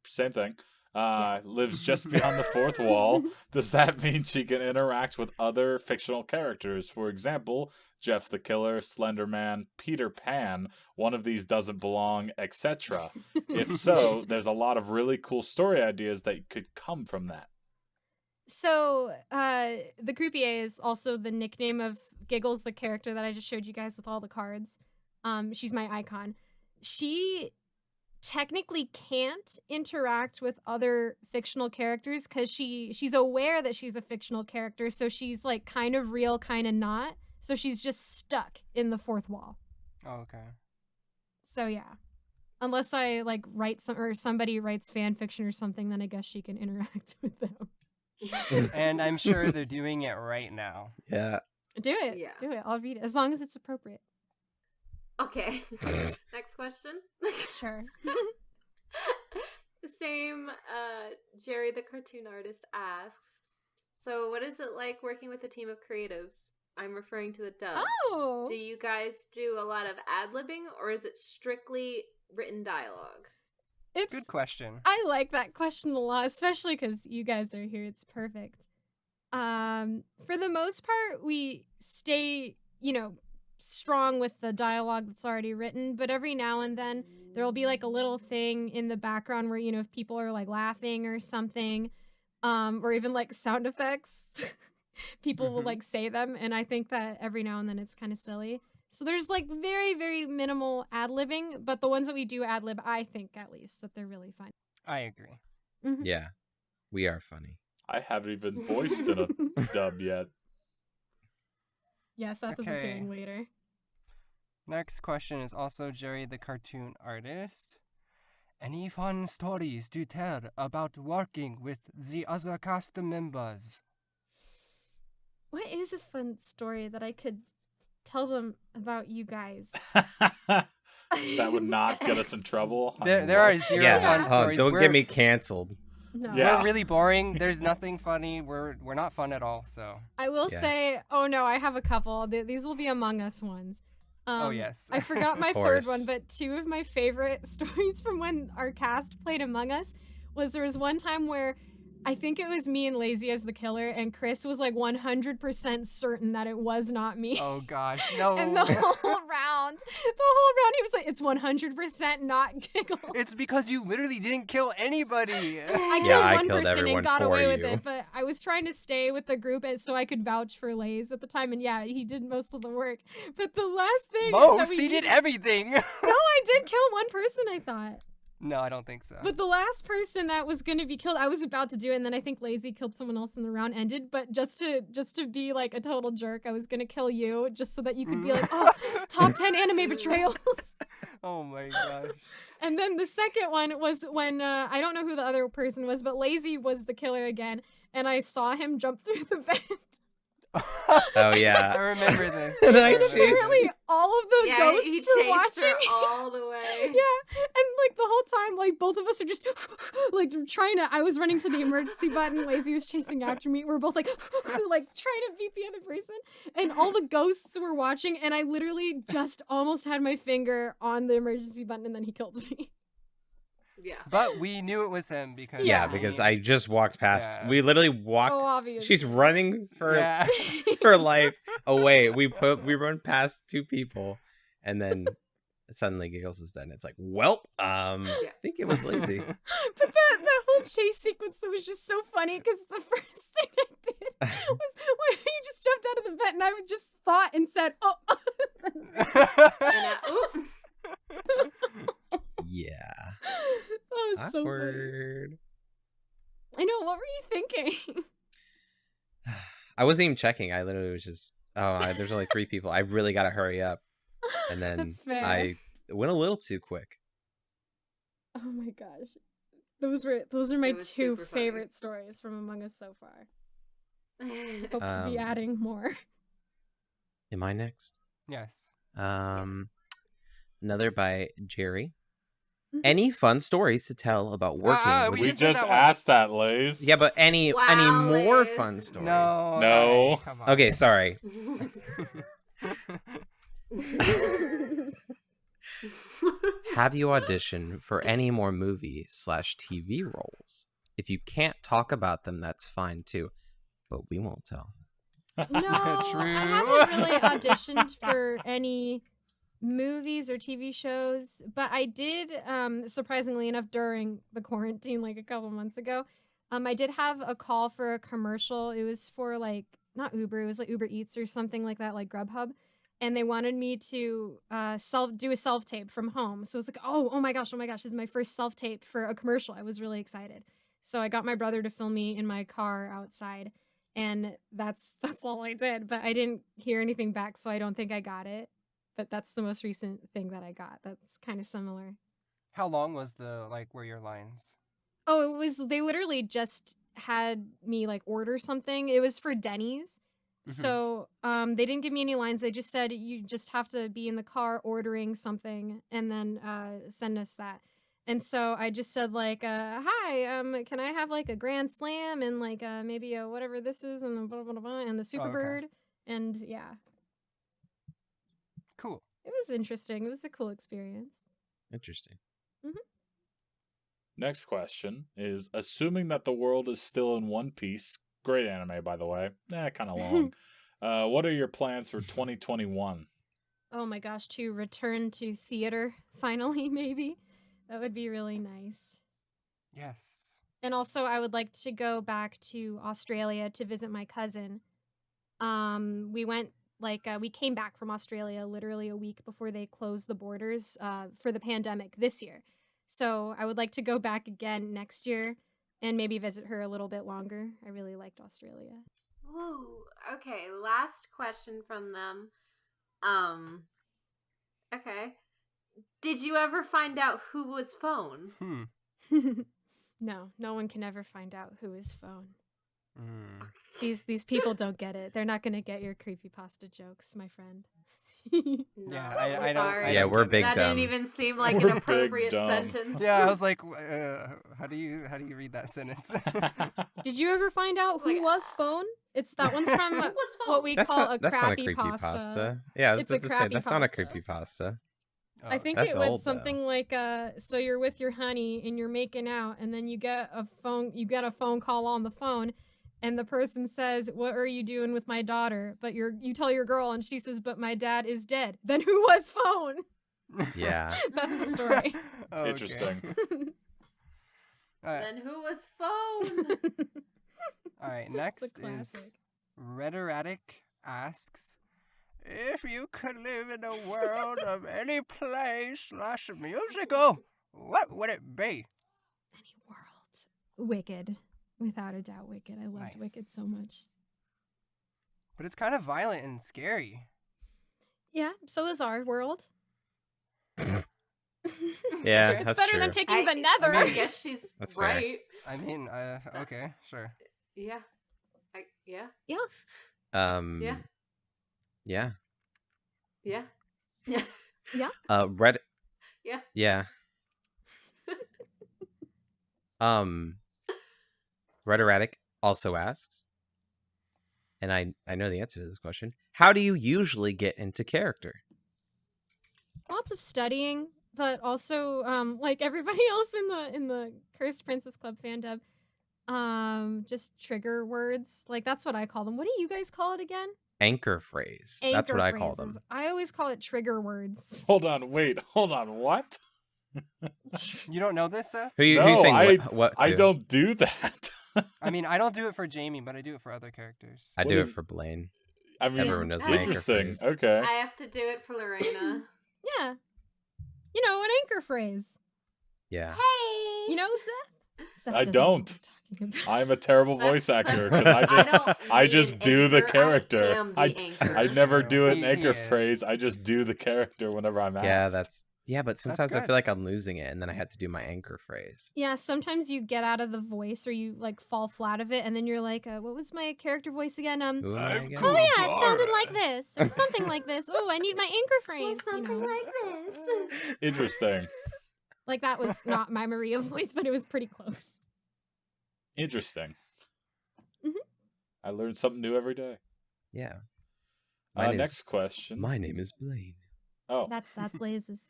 same thing, lives just beyond the fourth wall, does that mean she can interact with other fictional characters? For example, Jeff the Killer, Slender Man, Peter Pan, one of these doesn't belong, etc. If so, there's a lot of really cool story ideas that could come from that. So, the croupier is also the nickname of Giggles, the character that I just showed you guys with all the cards. She's my icon. She technically can't interact with other fictional characters because she's aware that she's a fictional character, so she's like kind of real, kind of not. So she's just stuck in the fourth wall. Oh, okay. So yeah. Unless I like write or somebody writes fan fiction or something, then I guess she can interact with them. And I'm sure they're doing it right now. Yeah. Do it. Yeah. Do it. I'll read it as long as it's appropriate. Okay. Next question. Sure. The same Jerry the cartoon artist asks, so what is it like working with a team of creatives? I'm referring to the dub. Oh. Do you guys do a lot of ad-libbing or is it strictly written dialogue? It's Good question. I like that question a lot, especially because you guys are here. It's perfect. For the most part, we stay, strong with the dialogue that's already written, but every now and then there will be like a little thing in the background where, if people are like laughing or something, or even like sound effects, people will like say them. And I think that every now and then it's kind of silly. So there's like very, very minimal ad-libbing, but the ones that we do ad-lib, I think at least that they're really fun. I agree. Mhm. Yeah. We are funny. I haven't even voiced in a dub yet. Yeah, Seth is Okay. appearing later. Next question is also Jerry the cartoon artist. Any fun stories to tell about working with the other cast members? What is a fun story that I could tell them about you guys? That would not get us in trouble. There are zero Yeah. fun Oh, stories. don't we're, get me canceled. No. Yeah. We're really boring. There's nothing funny. We're not fun at all. So. I will Yeah. say, oh no, I have a couple. These will be Among Us ones. Oh, yes. I forgot my Of third course. one, but two of my favorite stories from when our cast played Among Us was there was one time where I think it was me and Lazy as the killer, and Chris was like 100% certain that it was not me. Oh gosh, no. And the whole round, he was like, it's 100% not Giggles. It's because you literally didn't kill anybody. I killed Yeah, I one killed person everyone and got for away with you. it, but I was trying to stay with the group so I could vouch for Lays at the time, and yeah, he did most of the work. But the last thing Most? He did everything. No, I did kill one person, I thought. No, I don't think so. But the last person that was going to be killed, I was about to do it, and then I think Lazy killed someone else and the round ended. But just to be like a total jerk, I was going to kill you just so that you could be like, oh, top 10 anime betrayals. Oh my gosh. And then the second one was when, I don't know who the other person was, but Lazy was the killer again. And I saw him jump through the vent. Oh yeah. I remember this. And then I And chased apparently all of the Yeah, ghosts he were chased watching. her all the way. Yeah, and like the whole time, like both of us are just like trying to. I was running to the emergency button. Lazy was chasing after me. We're both like like trying to beat the other person, and all the ghosts were watching. And I literally just almost had my finger on the emergency button, and then he killed me. Yeah. But we knew it was him because Yeah, because I just walked past. Yeah. We literally walked. Oh, obviously. She's running for Yeah. her life away. We run past two people, and then suddenly Giggles is dead. And it's like, well, I think it was Lazy. But that whole chase sequence that was just so funny because the first thing I did was when you just jumped out of the vent, and I just thought and said, "Oh." Yeah. That was so funny. Awkward. I know. What were you thinking? I wasn't even checking. I literally was just, there's only 3 people. I really got to hurry up. And then That's fair. I went a little too quick. Oh my gosh. Those are my It was 2 super funny. favorite stories from Among Us so far. Hope to be Um, adding more. Am I next? Yes. Another by Jerry. Mhm. Any fun stories to tell about working with We We just did just that one. asked that, Lays. Yeah, but any Wow, more Liz. fun stories? No. No. alright, come on. Okay, sorry. Have you auditioned for any more movie/TV roles? If you can't talk about them, that's fine too. But we won't tell. No, True. I haven't really auditioned for any movies or TV shows, but I did, surprisingly enough, during the quarantine, like a couple months ago, I did have a call for a commercial. It was for like, not Uber, it was like Uber Eats or something like that, like Grubhub. And they wanted me to do a self-tape from home. So it was like, oh my gosh, this is my first self-tape for a commercial. I was really excited. So I got my brother to film me in my car outside. And that's all I did. But I didn't hear anything back, so I don't think I got it. But that's the most recent thing that I got. That's kind of similar. How long was were your lines? Oh, they literally just had me like order something. It was for Denny's. So they didn't give me any lines. They just said you just have to be in the car ordering something and then send us that. And so I just said like, hi, can I have like a Grand Slam and like maybe a whatever this is and blah, blah, blah, blah, and the Superbird. okay. And yeah, Cool. it was interesting. It was a cool experience. Interesting. Next question is, assuming that the world is still in One Piece, great anime by the way, kind of long, what are your plans for 2021? Oh my gosh, to return to theater finally, maybe. That would be really nice. Yes. And also, I would like to go back to Australia to visit my cousin. We went, we came back from Australia literally a week before they closed the borders for the pandemic this year. So I would like to go back again next year and maybe visit her a little bit longer. I really liked Australia. Ooh, okay. Last question from them. Okay. Did you ever find out who was phone? No one can ever find out who is phone. Mm. These people don't get it. They're not gonna get your creepypasta jokes, my friend. No, Yeah, I don't. sorry. Yeah, we're big That dumb. didn't even seem like We're an big appropriate dumb. sentence. Yeah, I was like, how do you read that sentence? Did you ever find out who Like, was phone? It's that one's from Who was phone? what we call a That's not a creepypasta. creepypasta. Yeah, I was It's a about to say, that's not a creepypasta. creepypasta. I think That's it went old, though. something like, so you're with your honey and you're making out, and then you get a phone call on the phone, and the person says, "What are you doing with my daughter?" But you tell your girl, and she says, "But my dad is dead." Then who was phone? Yeah. That's the story. Okay. Interesting. All right. Then who was phone? All right. It's Next a is classic. Rhetoric asks, if you could live in a world of any play / musical, what would it be? Any world. Wicked. Without a doubt, Wicked. I loved Wicked so Nice. much. But it's kind of violent and scary. Yeah, so is our world. Yeah, Okay. It's that's better true. than picking the Nether. I guess she's That's fair. right. I mean, okay, sure. Yeah. Yeah. Yeah. Yeah. Yeah. Yeah. Yeah. Red. Yeah. Yeah. Rhetoric also asks, and I know the answer to this question. How do you usually get into character? Lots of studying, but also like everybody else in the Cursed Princess Club fandub, just trigger words. Like that's what I call them. What do you guys call it again? Anchor phrase. That's what Anchor I call them. phrases. I always call it trigger words. Hold on, what? You don't know this, Seth? Who you No, saying what I to? don't do that. I mean, I don't do it for Jamie, but I do it for other characters. I What do is- it for Blaine. I mean, Everyone knows my anchor interesting. phrase. Okay. I have to do it for Lorena. Yeah. You know, an anchor phrase. Yeah. Hey. You know, Seth? Seth I doesn't know what don't. I'm talking about. I'm a terrible voice That's- actor because I don't just need do an the anchor, character. I am the anchor. I never do an He anchor is. phrase. I just do the character whenever I'm asked. Yeah, but sometimes I good. feel like I'm losing it, and then I had to do my anchor phrase. Yeah, sometimes you get out of the voice or you like fall flat of it, and then you're like, what was my character voice again? Who am I I'm again? cool. Oh yeah, it sounded Alright. like this or something like this. Oh, I need my anchor Or phrase. something you know. like this. Interesting. Like that was not my Maria voice, but it was pretty close. Interesting. Mhm. I learn something new every day. Yeah. Mine is- Next question. My name is Blaine. Oh, That's Laz's.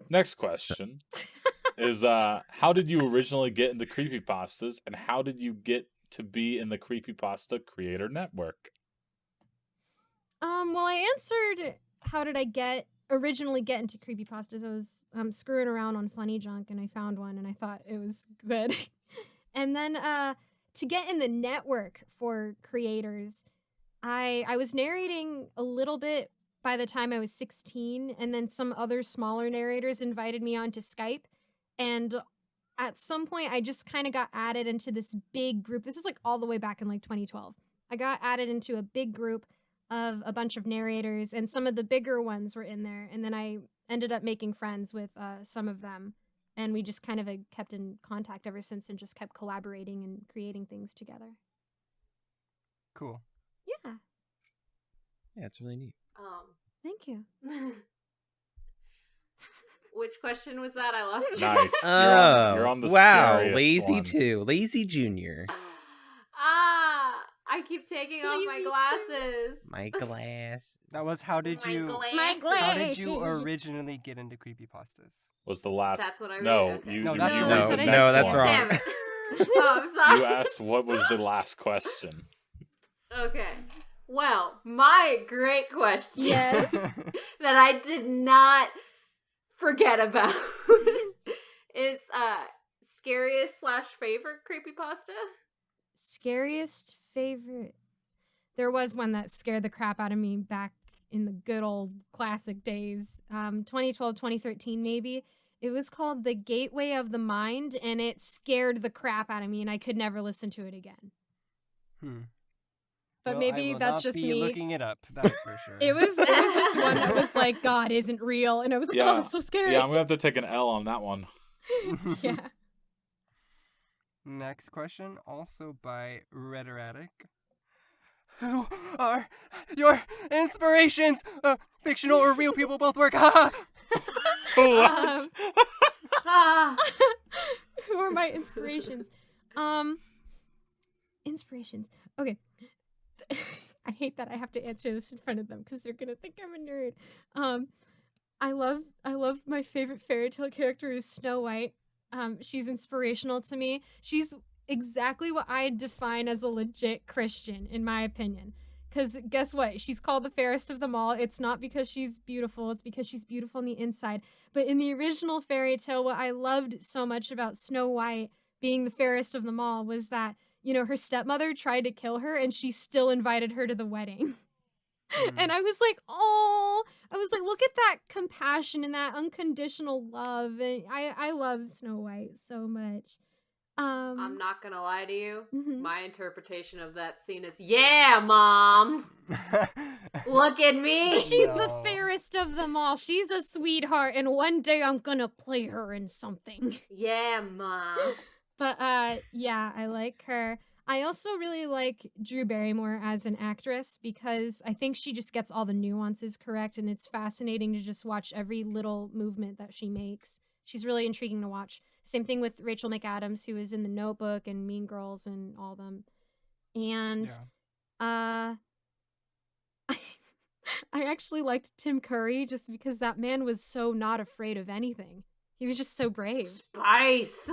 next question is how did you originally get into creepypastas, and how did you get to be in the Creepypasta Creator Network? Well, I answered how did I originally get into creepypastas. I was screwing around on Funny Junk and I found one and I thought it was good. And then to get in the network for creators, I was narrating a little bit by the time I was 16, and then some other smaller narrators invited me onto Skype, and at some point I just kind of got added into this big group. This is like all the way back in like 2012. I got added into a big group of a bunch of narrators, and some of the bigger ones were in there, and then I ended up making friends with some of them, and we just kind of kept in contact ever since and just kept collaborating and creating things together. Cool. Yeah, Yeah, it's really neat. thank you. Which question was that? I lost you. Nice. Oh, you're on the wow. scariest Lazy one. 2. Lazy Junior. I keep taking off my Lazy glasses. My glass. That was how did My you glasses. how did you originally get into creepypastas? Was the last? That's what I No, read, okay. you. No, that's you the read one. the No, next that's one. wrong. Damn it. Oh, I'm sorry. You asked what was the last question. Okay. Well, my great question Yes. that I did not forget about is scariest / favorite creepypasta. Scariest favorite. There was one that scared the crap out of me back in the good old classic days. 2012, 2013 maybe. It was called The Gateway of the Mind, and it scared the crap out of me, and I could never listen to it again. But Well, maybe I will that's not just be me. looking it up. That's for sure. It was just one that was like, God isn't real, and I was like, Yeah. oh, it's so scary. Yeah, I'm gonna have to take an L on that one. Yeah. Next question, also by Rhetoric. Who are your inspirations? Fictional or real people both work. Ha What? Ah, Who are my inspirations? Inspirations. Okay. I hate that I have to answer this in front of them because they're gonna think I'm a nerd. I love my favorite fairy tale character is Snow White. She's inspirational to me. She's exactly what I define as a legit Christian, in my opinion. Because guess what? She's called the fairest of them all. It's not because she's beautiful. It's because she's beautiful on the inside. But in the original fairy tale, what I loved so much about Snow White being the fairest of them all was that, her stepmother tried to kill her and she still invited her to the wedding. And I was like, oh, look at that compassion and that unconditional love. And I love Snow White so much. I'm not gonna lie to you. Mhm. My interpretation of that scene is, yeah, Mom! Look at me! She's No. the fairest of them all. She's a sweetheart, and one day I'm gonna play her in something. Yeah, Mom. But yeah, I like her. I also really like Drew Barrymore as an actress because I think she just gets all the nuances correct, and it's fascinating to just watch every little movement that she makes. She's really intriguing to watch. Same thing with Rachel McAdams, who is in The Notebook and Mean Girls and all them. And I actually liked Tim Curry just because that man was so not afraid of anything. He was just so brave. Spice!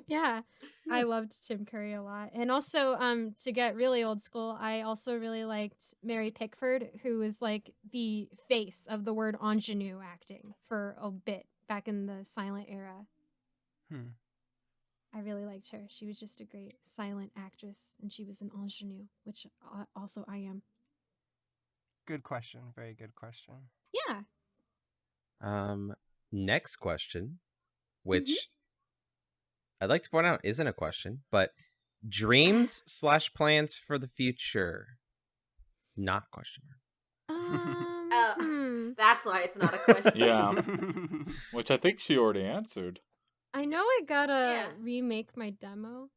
Yeah, I loved Tim Curry a lot. And also, to get really old school, I also really liked Mary Pickford, who was like the face of the word ingenue acting for a bit back in the silent era. I really liked her. She was just a great silent actress, and she was an ingenue, which also I am. Good question. Very good question. Yeah. Next question, which I'd like to point out isn't a question, but dreams / plans for the future. Not question mark. That's why it's not a question. Yeah. Which I think she already answered. I know I gotta Yeah. remake my demo,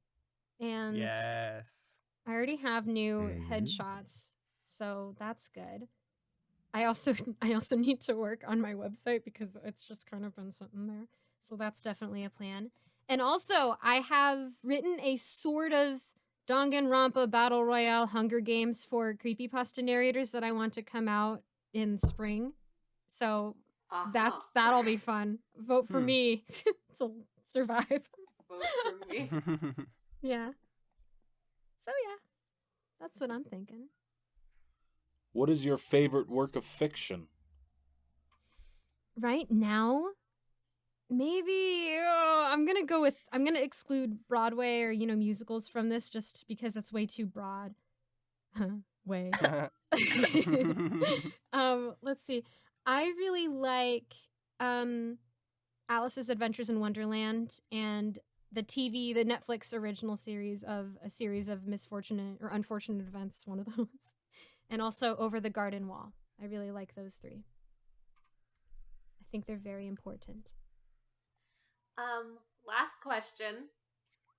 and Yes. I already have new Mhm. headshots, so that's good. I also need to work on my website because it's just kind of been sitting there. So that's definitely a plan. And also, I have written a sort of Danganronpa Battle Royale Hunger Games for Creepypasta narrators that I want to come out in spring. So that'll be fun. Vote for me to survive. Vote for me. Yeah. So yeah, that's what I'm thinking. What is your favorite work of fiction? Right now, maybe I'm gonna exclude Broadway or musicals from this just because that's way too broad. Way. Let's see. I really like Alice's Adventures in Wonderland and the Netflix original series of a series of misfortunate or unfortunate events, one of those. And also Over the Garden Wall. I really like those three. I think they're very important. Last question.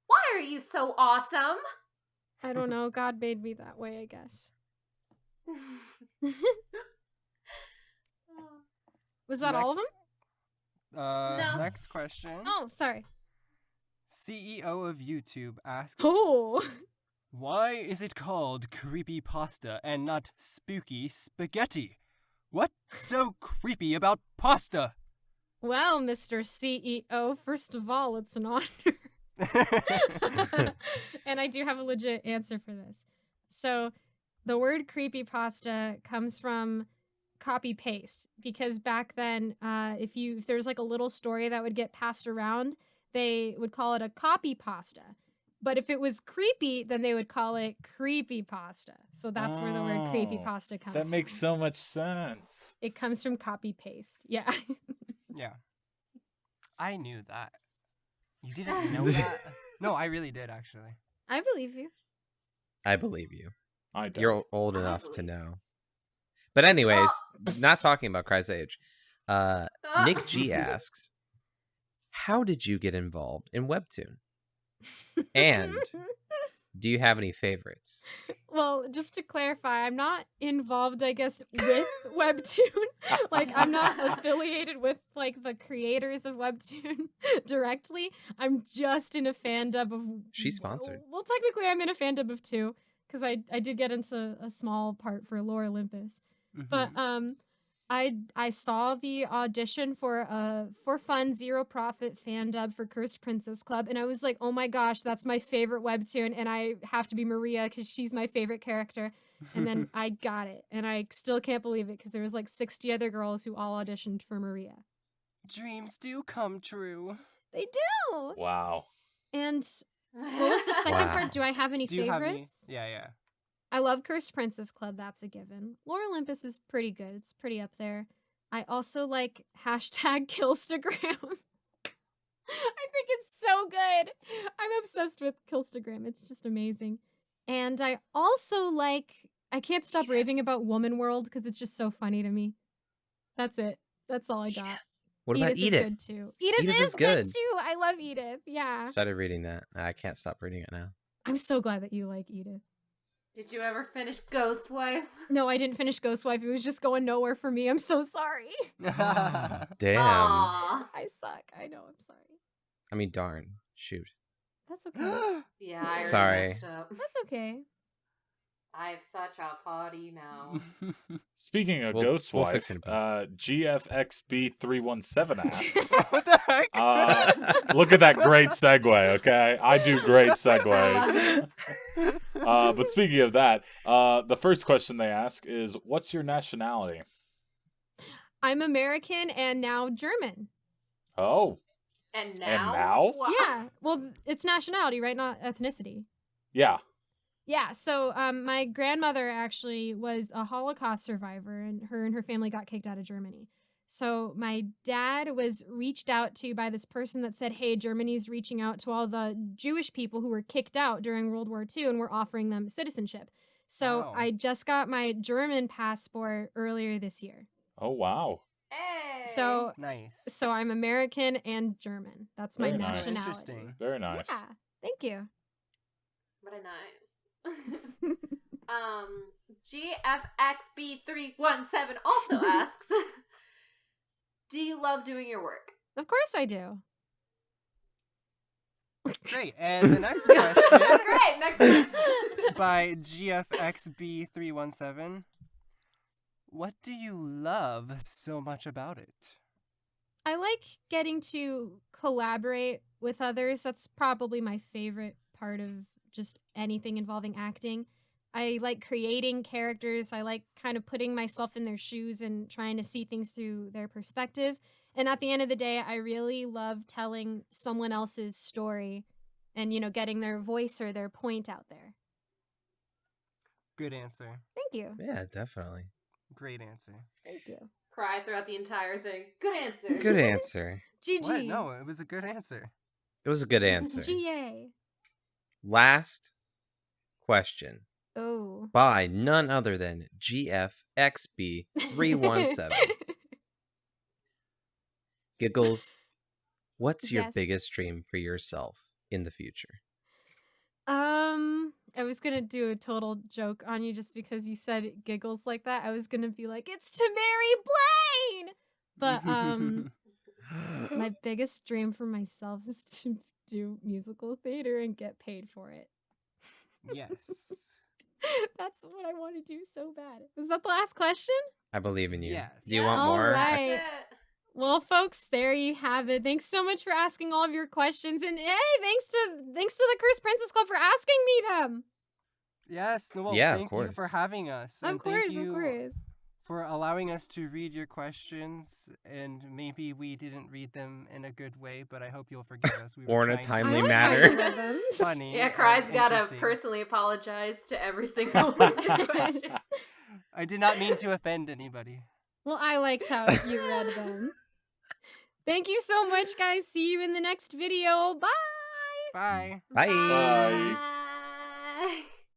Why are you so awesome? I don't know. God made me that way, I guess. Was that all of them? No. Next question. Oh, sorry. CEO of YouTube asks, Oh. why is it called Creepypasta and not spooky spaghetti? What's so creepy about pasta? Well, Mr. CEO, first of all, it's an honor. And I do have a legit answer for this. So, the word creepypasta comes from copy paste because back then, if there's like a little story that would get passed around, they would call it a copy pasta. But if it was creepy, then they would call it creepypasta. So that's where the word creepypasta comes from. That makes so much sense. It comes from copy paste. Yeah. Yeah. I knew that. You didn't know that? No, I really did, actually. I believe you. I believe you. I don't. You're old enough to know. But anyways, not talking about Cry's age. Nick G asks, how did you get involved in Webtoon? And do you have any favorites? Well, just to clarify, I'm not involved, I guess, with Webtoon. Like, I'm not affiliated with, like, the creators of Webtoon directly. I'm just in a fandub of... She's sponsored. Well, technically, I'm in a fandub of 2. because I did get into a small part for Lore Olympus. But I saw the audition for fun zero profit fan dub for Cursed Princess Club, and I was like, oh my gosh, that's my favorite webtoon, and I have to be Maria because she's my favorite character. And then I got it, and I still can't believe it because there was like 60 other girls who all auditioned for Maria. Dreams do come true. They do. Wow. And what was the second part? Do I have any Do you favorites? have any? Yeah. I love Cursed Princess Club. That's a given. Lore Olympus is pretty good. It's pretty up there. I also like hashtag Killstagram. I think it's so good. I'm obsessed with Killstagram. It's just amazing. And I also like, I can't stop raving about Woman World because it's just so funny to me. That's it. That's all I got. What about Edith? Edith? Is good too. Edith is good too. I love Edith. Yeah. Started reading that. I can't stop reading it now. I'm so glad that you like Edith. Did you ever finish Ghost Wife? No, I didn't finish Ghost Wife. It was just going nowhere for me. I'm so sorry. Damn. Aw. I suck. I know. I'm sorry. I mean, darn. Shoot. That's okay. Yeah, I already Sorry. messed up. That's okay. I have such a potty now. Speaking of We'll Ghostwife, fix it in post. GFXB317 asks, What the heck? look at that great segue, okay? I do great segues. But speaking of that, the first question they ask is, what's your nationality? I'm American and now German. Oh, And now? And now? Wow. Yeah. Well, it's nationality, right? Not ethnicity. yeah. Yeah. So my grandmother actually was a Holocaust survivor, and her family got kicked out of Germany. So my dad was reached out to by this person that said, hey, Germany's reaching out to all the Jewish people who were kicked out during World War II, and we're offering them citizenship. So Wow. I just got my German passport earlier this year. Oh, wow. Hey. So Nice. I'm American and German. That's my Very nice. nationality. Interesting. Very nice. Yeah. Thank you. What a nice. GFXB317 also asks, do you love doing your work? Of course I do. Great. And the next question Great, next question. by GFXB317. What do you love so much about it? I like getting to collaborate with others. That's probably my favorite part of just anything involving acting. I like creating characters. I like kind of putting myself in their shoes and trying to see things through their perspective. And at the end of the day, I really love telling someone else's story and, getting their voice or their point out there. Good answer. Thank you. Yeah, definitely. Great answer. Thank you. Cry throughout the entire thing. Good answer. Good answer. GG. What? No, it was a good answer. It was a good answer. GA. Last question Oh. by none other than GFXB317. Giggles, what's your Yes. biggest dream for yourself in the future? I was gonna do a total joke on you just because you said Giggles like that. I was gonna be like, it's to marry Blaine! But, my biggest dream for myself is to do musical theater and get paid for it. Yes. That's what I want to do so bad. Was that the last question? I believe in you. Yes. Do you want All more? right. That's it. Well, folks, there you have it. Thanks so much for asking all of your questions, and hey, thanks to the Cursed Princess Club for asking me them. Yes. No, well, Yeah, of thank you for course. having us. Of and course, thank you of course. for allowing us to read your questions. And maybe we didn't read them in a good way, but I hope you'll forgive us. We were Or in a trying to timely be I like how manner. you read them. Funny. Yeah, and Cry's gotta interesting. personally apologize to every single one of the questions. I did not mean to offend anybody. Well, I liked how you read them. Thank you so much, guys. See you in the next video. Bye. Bye. Bye. Bye. Bye.